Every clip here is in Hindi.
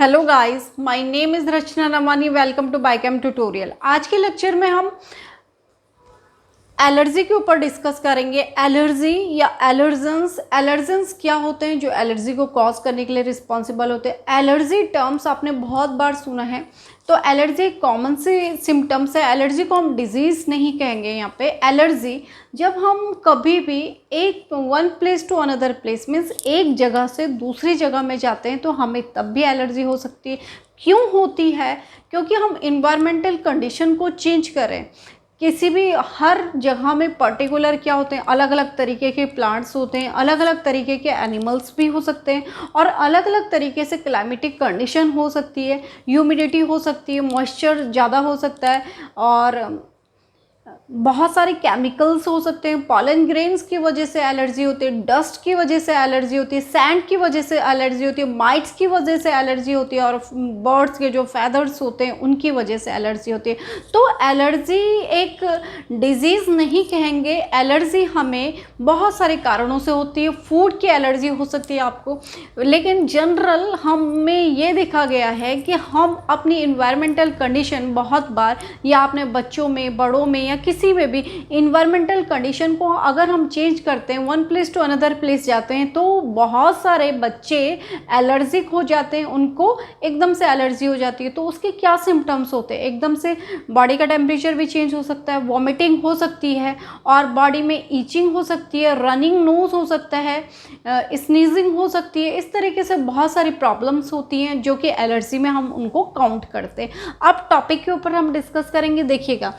Hello guys, my name is Rachna Namani. Welcome to biochem tutorial. आज के लेक्चर में हम एलर्जी के ऊपर डिस्कस करेंगे। एलर्जी या एलर्जेंस। एलर्जेंस क्या होते हैं जो एलर्जी को कॉज करने के लिए रिस्पॉन्सिबल होते हैं। एलर्जी टर्म्स आपने बहुत बार सुना है। तो एलर्जी एक कॉमन से सिम्टम्स है। एलर्जी को हम डिजीज़ नहीं कहेंगे यहाँ पे। एलर्जी जब हम कभी भी एक one place to another place means एक जगह से दूसरी जगह में जाते हैं तो हमें तब भी एलर्जी हो सकती है। क्यों होती है? क्योंकि हम इन्वायरमेंटल कंडीशन को चेंज करें। किसी भी हर जगह में पर्टिकुलर क्या होते हैं, अलग अलग तरीके के प्लांट्स होते हैं, अलग अलग तरीके के एनिमल्स भी हो सकते हैं और अलग अलग तरीके से क्लाइमेटिक कंडीशन हो सकती है, ह्यूमिडिटी हो सकती है, मॉइस्चर ज़्यादा हो सकता है और बहुत सारे केमिकल्स हो सकते हैं। पॉलन ग्रेन्स की वजह से एलर्जी होती है, डस्ट की वजह से एलर्जी होती है, सैंड की वजह से एलर्जी होती है, माइट्स की वजह से एलर्जी होती है और बर्ड्स के जो फैदर्स होते हैं उनकी वजह से एलर्जी होती है। तो एलर्जी एक डिजीज़ नहीं कहेंगे। एलर्जी हमें बहुत सारे कारणों से होती है। फूड की एलर्जी हो सकती है आपको, लेकिन जनरल हमें ये देखा गया है कि हम अपनी इन्वायरमेंटल कंडीशन बहुत बार या अपने बच्चों में, बड़ों में या किसी में भी इन्वायरमेंटल कंडीशन को अगर हम चेंज करते हैं, one place to another place जाते हैं तो बहुत सारे बच्चे एलर्जिक हो जाते हैं, उनको एकदम से एलर्जी हो जाती है। तो उसके क्या सिम्टम्स होते हैं? एकदम से बॉडी का टेम्परेचर भी चेंज हो सकता है, वॉमिटिंग हो सकती है और बॉडी में ईचिंग हो सकती है, रनिंग नोज हो सकता है, स्नीजिंग हो सकती है। इस तरीके से बहुत सारी प्रॉब्लम्स होती हैं जो कि एलर्जी में हम उनको काउंट करते हैं। अब टॉपिक के ऊपर हम डिस्कस करेंगे। देखिएगा,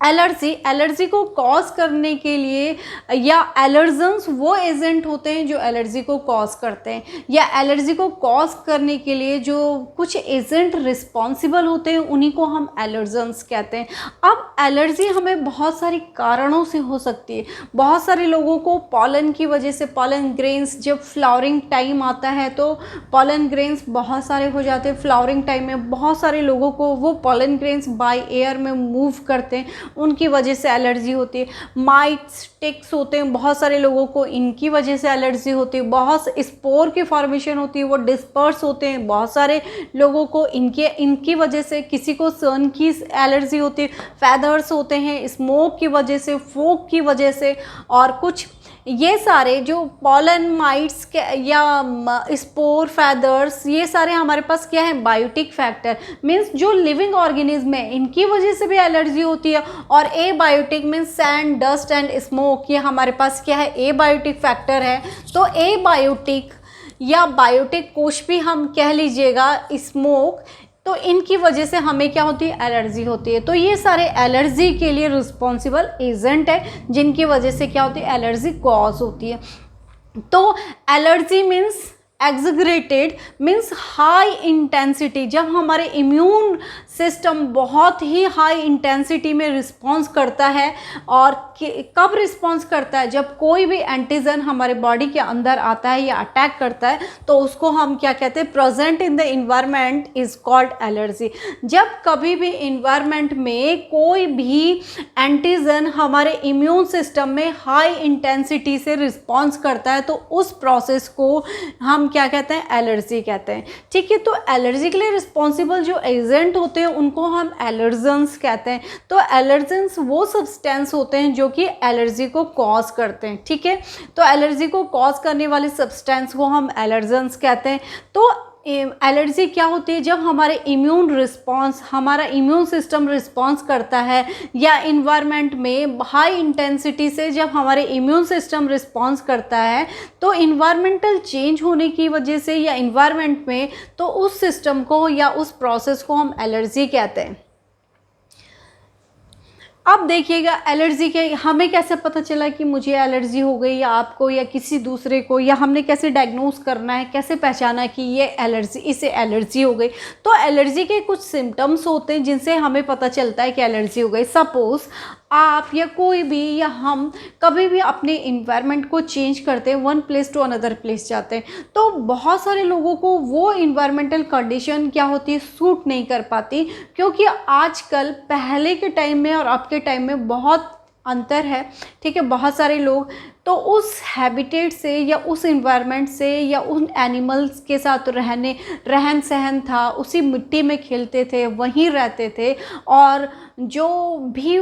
एलर्जी को कॉज करने के लिए या एलर्जेंस वो एजेंट होते हैं जो एलर्जी को कॉज करते हैं, या एलर्जी को कॉज करने के लिए जो कुछ एजेंट रिस्पॉन्सिबल होते हैं उन्हीं को हम एलर्जेंस कहते हैं। अब एलर्जी हमें बहुत सारी कारणों से हो सकती है। बहुत सारे लोगों को पॉलन की वजह से, पॉलन ग्रेन्स, जब फ्लावरिंग टाइम आता है तो पॉलन ग्रेन्स बहुत सारे हो जाते हैं। फ्लावरिंग टाइम में बहुत सारे लोगों को वो पॉलन ग्रेन्स बाय एयर में मूव करते हैं, उनकी वजह से एलर्जी होती है। माइट्स, टिक्स होते हैं, बहुत सारे लोगों को इनकी वजह से एलर्जी होती है। बहुत स्पोर की फॉर्मेशन होती है, वो डिस्पर्स होते हैं, बहुत सारे लोगों को इनकी वजह से। किसी को सन की एलर्जी होती है, फैदर्स होते हैं स्मोक की वजह से, फोक की वजह से। और कुछ ये सारे जो पॉलन, माइट्स के या स्पोर, फैदर्स, ये सारे हमारे पास क्या है? बायोटिक फैक्टर मीन्स जो लिविंग ऑर्गेनिज्म है इनकी वजह से भी एलर्जी होती है। और abiotic means sand, dust and smoke, ये हमारे पास क्या है? ए बायोटिक फैक्टर है। तो ए बायोटिक या बायोटिक कुछ भी हम कह लीजिएगा, स्मोक, तो इनकी वजह से हमें क्या होती है? एलर्जी होती है। तो ये सारे एलर्जी के लिए रिस्पॉन्सिबल एजेंट है जिनकी वजह से क्या होती है? एलर्जी कॉज होती है। तो allergy means exaggerated means high intensity. जब हमारे इम्यून सिस्टम बहुत ही हाई इंटेंसिटी में रिस्पॉन्स करता है। और कब रिस्पॉन्स करता है? जब कोई भी एंटीजन हमारे बॉडी के अंदर आता है या अटैक करता है तो उसको हम क्या कहते हैं? Present in the environment is called allergy. जब कभी भी इन्वायरमेंट में कोई भी एंटीजन हमारे इम्यून सिस्टम में हाई इंटेंसिटी से रिस्पॉन्स करता है तो उस प्रोसेस को हम क्या कहते हैं? एलर्जी कहते हैं। ठीक है, तो एलर्जी के लिए रिस्पॉन्सिबल जो एजेंट होते हैं उनको हम एलर्जेंस कहते हैं। तो एलर्जेंस वो सब्सटेंस होते हैं जो कि एलर्जी को कॉज करते हैं। ठीक है, तो एलर्जी को कॉज करने वाले सब्सटेंस को हम एलर्जेंस कहते हैं। तो एलर्जी क्या होती है? जब हमारे इम्यून रिस्पॉन्स, हमारा इम्यून सिस्टम रिस्पॉन्स करता है या इन्वायरमेंट में हाई इंटेंसिटी से जब हमारे इम्यून सिस्टम रिस्पॉन्स करता है तो इन्वायरमेंटल चेंज होने की वजह से या इन्वायरमेंट में, तो उस सिस्टम को या उस प्रोसेस को हम एलर्जी कहते हैं। अब देखिएगा, एलर्जी के हमें कैसे पता चला कि मुझे एलर्जी हो गई या आपको या किसी दूसरे को, या हमने कैसे डायग्नोस करना है, कैसे पहचाना कि ये एलर्जी, इसे एलर्जी हो गई? तो एलर्जी के कुछ सिम्टम्स होते हैं जिनसे हमें पता चलता है कि एलर्जी हो गई। सपोज आप या कोई भी या हम कभी भी अपने इन्वायरमेंट को चेंज करते हैं, one place to another place जाते हैं, तो बहुत सारे लोगों को वो इन्वायरमेंटल कंडीशन क्या होती है? सूट नहीं कर पाती। क्योंकि आजकल पहले के टाइम में और अब के टाइम में बहुत अंतर है। ठीक है, बहुत सारे लोग तो उस हैबिटेट से या उस इन्वायरमेंट से या उन एनिमल्स के साथ रहन सहन था, उसी मिट्टी में खेलते थे, वहीं रहते थे, और जो भी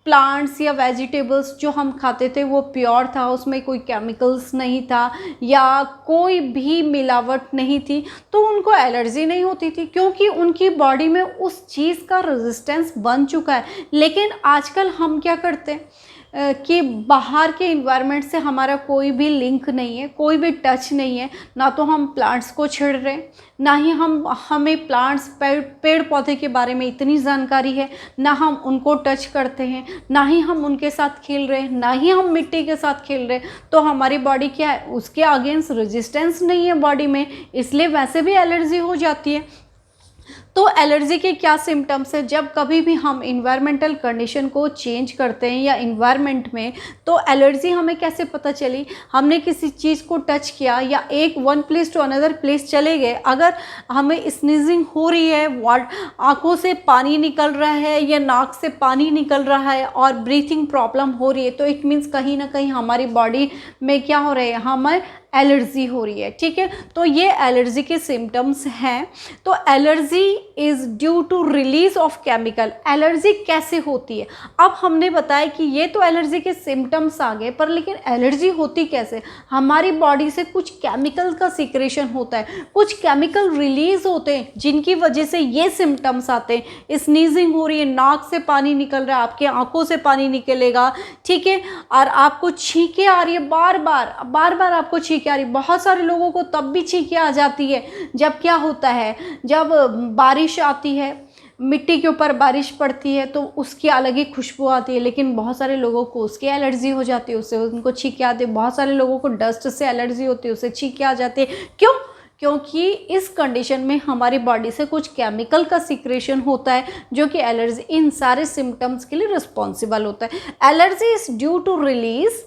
प्लांट्स या वेजिटेबल्स जो हम खाते थे वो प्योर था, उसमें कोई केमिकल्स नहीं था या कोई भी मिलावट नहीं थी, तो उनको एलर्जी नहीं होती थी क्योंकि उनकी बॉडी में उस चीज़ का रेजिस्टेंस बन चुका है। लेकिन आजकल हम क्या करते हैं कि बाहर के इन्वायरमेंट से हमारा कोई भी लिंक नहीं है, कोई भी टच नहीं है, ना तो हम प्लांट्स को छेड़ रहे हैं, ना ही हमें प्लांट्स पेड़ पौधे के बारे में इतनी जानकारी है, ना हम उनको टच करते हैं, ना ही हम उनके साथ खेल रहे हैं, ना ही हम मिट्टी के साथ खेल रहे हैं। तो हमारी बॉडी क्या है, उसके अगेंस्ट रेजिस्टेंस नहीं है बॉडी में, इसलिए वैसे भी एलर्जी हो जाती है। तो एलर्जी के क्या सिम्टम्स है, जब कभी भी हम इन्वायरमेंटल कंडीशन को चेंज करते हैं या इन्वायरमेंट में, तो एलर्जी हमें कैसे पता चली, हमने किसी चीज़ को टच किया या एक one place to another place चले गए, अगर हमें स्नीजिंग हो रही है, आँखों से पानी निकल रहा है या नाक से पानी निकल रहा है और ब्रीथिंग प्रॉब्लम हो रही है, तो इट मीन्स कहीं ना कहीं हमारी बॉडी में क्या हो रहा है, हमें एलर्जी हो रही है। ठीक है, तो ये एलर्जी के सिम्टम्स हैं। तो allergy is due to release of chemical. Allergy कैसे होती है, अब हमने बताया कि ये तो एलर्जी के सिम्टम्स आ गए, पर लेकिन एलर्जी होती कैसे, हमारी बॉडी से कुछ केमिकल का सिक्रेशन होता है, कुछ केमिकल रिलीज होते हैं जिनकी वजह से ये सिम्टम्स आते हैं। स्नीजिंग हो रही है, नाक से पानी निकल रहा है, आपके आंखों से पानी निकलेगा, ठीक है, और आपको छींकें आ रही है, बार बार आपको छींकें आ रही है। बहुत सारे लोगों को तब भी छींकें आ जाती है जब क्या होता है, जब बारिश आती है, मिट्टी के ऊपर बारिश पड़ती है तो उसकी अलग ही खुशबू आती है, लेकिन बहुत सारे लोगों को उसकी एलर्जी हो जाती है, उससे उनको छींकें आती है। बहुत सारे लोगों को डस्ट से एलर्जी होती है, उससे छींकें आ जाती है। क्यों? क्योंकि इस कंडीशन में हमारी बॉडी से कुछ केमिकल का सिक्रेशन होता है जो कि एलर्जी, इन सारे सिम्टम्स के लिए रिस्पॉन्सिबल होता है। Allergy is due to release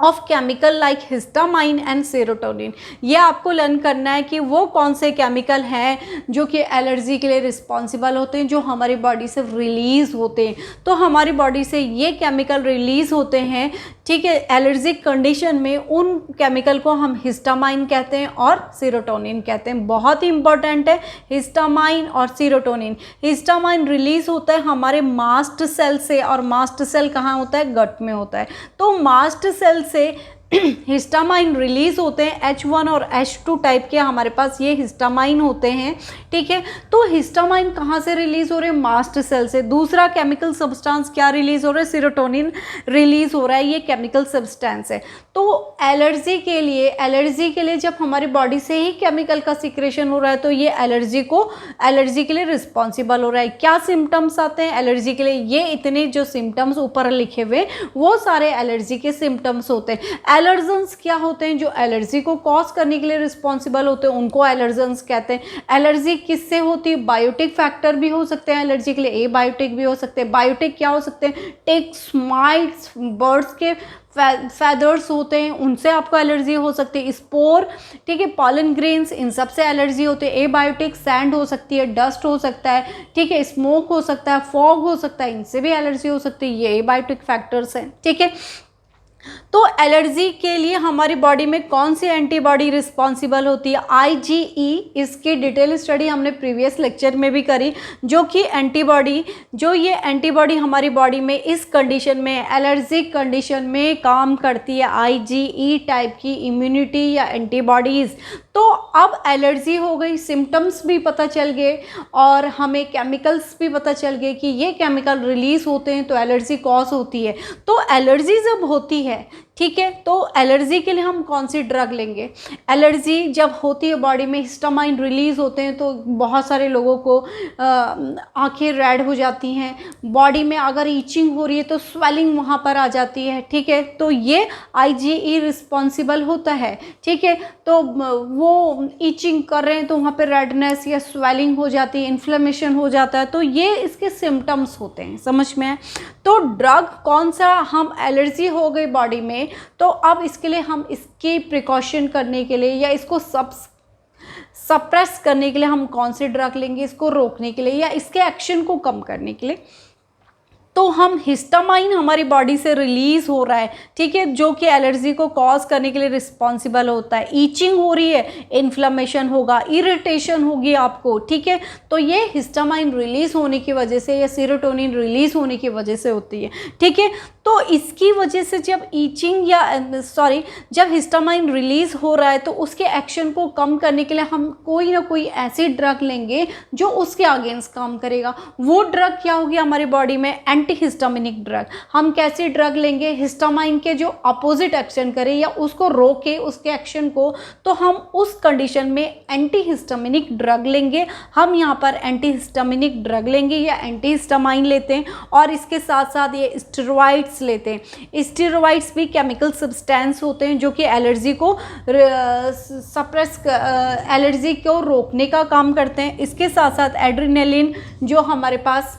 of chemical like histamine and serotonin. ये आपको लर्न करना है कि वो कौन से केमिकल हैं जो कि एलर्जी के लिए रिस्पॉन्सिबल होते हैं, जो हमारी बॉडी से रिलीज़ होते हैं। तो हमारी बॉडी से ये केमिकल रिलीज़ होते हैं, ठीक है, एलर्जिक कंडीशन में उन केमिकल को हम हिस्टामाइन कहते हैं और सेरोटोनिन कहते हैं। बहुत ही इंपॉर्टेंट है हिस्टामाइन और सेरोटोनिन। हिस्टामाइन रिलीज़ होता है हमारे मास्ट सेल से, और मास्ट सेल कहाँ होता है, गट में होता है। तो मास्ट सेल से हिस्टामाइन रिलीज होते हैं, H1 और H2 टाइप के हमारे पास ये हिस्टामाइन होते हैं, ठीक है। तो हिस्टामाइन कहाँ से रिलीज हो रहे हैं, मास्ट सेल से। दूसरा केमिकल सब्सटेंस क्या रिलीज हो रहा है, सेरोटोनिन रिलीज हो रहा है, ये केमिकल सब्सटेंस है। तो एलर्जी के लिए जब हमारी बॉडी से ही केमिकल का सिक्रेशन हो रहा है तो ये एलर्जी के लिए रिस्पॉन्सिबल हो रहा है। क्या सिम्टम्स आते हैं एलर्जी के लिए, ये इतने जो सिम्टम्स ऊपर लिखे हुए वो सारे एलर्जी के सिम्टम्स होते हैं। एलर्जेंस क्या होते हैं, जो एलर्जी को कॉज करने के लिए रिस्पॉन्सिबल होते हैं उनको एलर्जेंस कहते हैं। एलर्जी किससे होती है, बायोटिक फैक्टर भी हो सकते हैं एलर्जी के लिए, ए बायोटिक भी हो सकते हैं। बायोटिक क्या हो सकते हैं, टिक्स, माइट्स, बर्ड्स के फैदर्स होते हैं, उनसे आपको एलर्जी हो सकती है। स्पोर, ठीक है, पॉलन ग्रेन्स, इन सब से एलर्जी होती है। ए बायोटिक सैंड हो सकती है, डस्ट हो सकता है, ठीक है, स्मोक हो सकता है, फॉग हो सकता है, इनसे भी एलर्जी हो सकती है। ये ए बायोटिक फैक्टर्स हैं, ठीक है। तो एलर्जी के लिए हमारी बॉडी में कौन सी एंटीबॉडी रिस्पॉन्सिबल होती है, IgE। इसकी डिटेल स्टडी हमने प्रीवियस लेक्चर में भी करी, जो कि ये एंटीबॉडी हमारी बॉडी में इस कंडीशन में, एलर्जिक कंडीशन में काम करती है, IgE टाइप की इम्यूनिटी या एंटीबॉडीज़। तो अब एलर्जी हो गई, सिम्टम्स भी पता चल गए और हमें केमिकल्स भी पता चल गए कि ये केमिकल रिलीज होते हैं तो एलर्जी कॉज होती है। तो एलर्जी जब होती है, ठीक है, तो एलर्जी के लिए हम कौन सी ड्रग लेंगे। एलर्जी जब होती है बॉडी में, हिस्टामाइन रिलीज होते हैं तो बहुत सारे लोगों को आंखें रेड हो जाती हैं, बॉडी में अगर ईचिंग हो रही है तो स्वेलिंग वहाँ पर आ जाती है, ठीक है। तो ये IgE रिस्पॉन्सिबल होता है, ठीक है। तो वो ईचिंग कर रहे हैं तो वहाँ पर रेडनेस या स्वेलिंग हो जाती है, इन्फ्लेमेशन हो जाता है, तो ये इसके सिम्टम्स होते हैं, समझ में है। तो ड्रग कौन सा, हम एलर्जी हो गई बॉडी में तो अब इसके लिए हम इसकी प्रिकॉशन करने के लिए या इसको सप्रेस करने के लिए हम कौन सी ड्रग लेंगे, इसको रोकने के लिए या इसके एक्शन को कम करने के लिए। तो हम हिस्टामाइन हमारी बॉडी से रिलीज हो रहा है, ठीक है, जो कि एलर्जी को कॉज करने के लिए रिस्पॉन्सिबल होता है। ईचिंग हो रही है, इन्फ्लेमेशन होगा, इरिटेशन होगी आपको, ठीक है, तो ये हिस्टामाइन रिलीज होने की वजह से या सेरोटोनिन रिलीज होने की वजह से होती है, ठीक है। तो इसकी वजह से जब ईचिंग या जब हिस्टामाइन रिलीज हो रहा है तो उसके एक्शन को कम करने के लिए हम कोई ना कोई ऐसी ड्रग लेंगे जो उसके अगेंस्ट काम करेगा। वो ड्रग क्या होगी हमारी बॉडी में? Anti histaminic drug. हम कैसी ड्रग लेंगे? हिस्टामाइन के जो अपोजिट एक्शन करे या उसको रोके उसके एक्शन को, तो हम उस कंडीशन में एंटी हिस्टामिनिक ड्रग लेंगे। हम यहाँ पर एंटी हिस्टामिनिक ड्रग लेंगे या एंटी हिस्टामाइन लेते हैं, और इसके साथ साथ ये स्टेरॉइड्स लेते हैं। स्टेरॉइड्स भी केमिकल सब्सटेंस होते हैं जो कि एलर्जी को सप्रेस, एलर्जी को रोकने का काम करते हैं। इसके साथ साथ एड्रेनलिन जो हमारे पास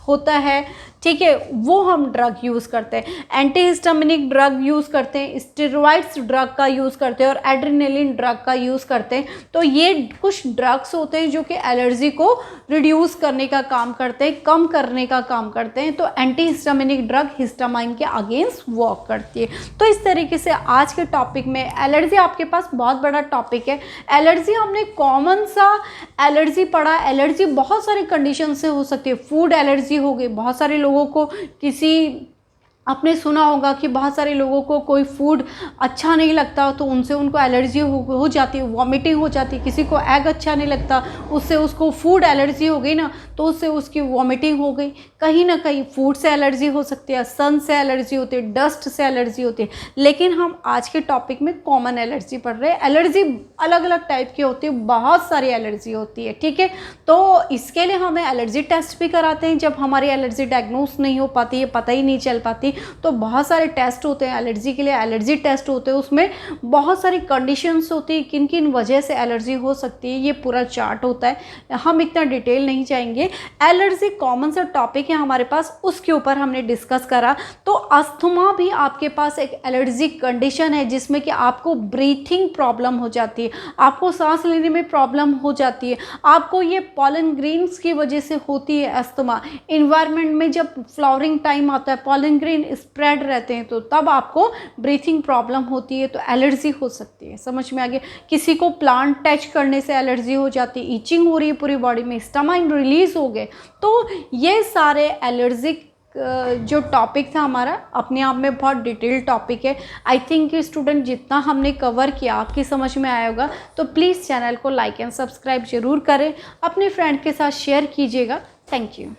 होता है, ठीक है, वो हम ड्रग यूज़ करते हैं। एंटीहिस्टामिनिक ड्रग यूज़ करते हैं, स्टेरॉइड्स ड्रग का यूज़ करते हैं और एड्रेनलिन ड्रग का यूज़ करते हैं। तो ये कुछ ड्रग्स होते हैं जो कि एलर्जी को रिड्यूस करने का काम करते हैं, कम करने का काम करते हैं। तो एंटीहिस्टामिनिक ड्रग हिस्टामाइन के अगेंस्ट वर्क करती है। तो इस तरीके से आज के टॉपिक में एलर्जी आपके पास बहुत बड़ा टॉपिक है। एलर्जी हमने कॉमन सा एलर्जी पढ़ा। एलर्जी बहुत सारे कंडीशन से हो सकती है। फूड एलर्जी हो गई, बहुत सारे लोगों को किसी, आपने सुना होगा कि बहुत सारे लोगों को कोई फूड अच्छा नहीं लगता तो उनसे उनको एलर्जी हो जाती है, वॉमिटिंग हो जाती है। किसी को एग अच्छा नहीं लगता, उससे उसको फूड एलर्जी हो गई ना, तो उससे उसकी वॉमिटिंग हो गई। कहीं ना कहीं फूड से एलर्जी हो सकती है, सन से एलर्जी होती है, डस्ट से एलर्जी होती है। लेकिन हम आज के टॉपिक में कॉमन एलर्जी पढ़ रहे हैं। एलर्जी अलग अलग टाइप की होती है, बहुत सारी एलर्जी होती है, ठीक है। तो इसके लिए हमें एलर्जी टेस्ट भी कराते हैं जब हमारी एलर्जी डायग्नोस नहीं हो पाती है, पता ही नहीं चल पाती। तो बहुत सारे टेस्ट होते हैं एलर्जी के लिए। एलर्जी टेस्ट होते हैं, उसमें बहुत सारी कंडीशंस होती है, किन किन वजह से एलर्जी हो सकती है, ये पूरा चार्ट होता है। हम इतना डिटेल नहीं जाएंगे। एलर्जी कॉमन सा टॉपिक है हमारे पास, उसके ऊपर हमने डिस्कस करा। तो अस्थमा भी आपके पास एक एलर्जी कंडीशन है जिसमें कि आपको ब्रीथिंग प्रॉब्लम हो जाती है, आपको सांस लेने में प्रॉब्लम हो जाती है। आपको ये पॉलन ग्रेन्स की वजह से होती है अस्थमा। इन्वायरमेंट में जब फ्लावरिंग टाइम आता है, पॉलन ग्रेन स्प्रेड रहते हैं, तो तब आपको ब्रीथिंग प्रॉब्लम होती है, तो एलर्जी हो सकती है। समझ में आ गया? किसी को प्लांट टच करने से एलर्जी हो जाती है, ईचिंग हो रही है पूरी बॉडी में, हिस्टामाइन रिलीज हो गए। तो ये सारे एलर्जिक जो टॉपिक था हमारा, अपने आप में बहुत डिटेल टॉपिक है। आई थिंक स्टूडेंट जितना हमने कवर किया आपकी समझ में आया होगा। तो प्लीज़ चैनल को लाइक एंड सब्सक्राइब जरूर करें, अपने फ्रेंड के साथ शेयर कीजिएगा। Thank you.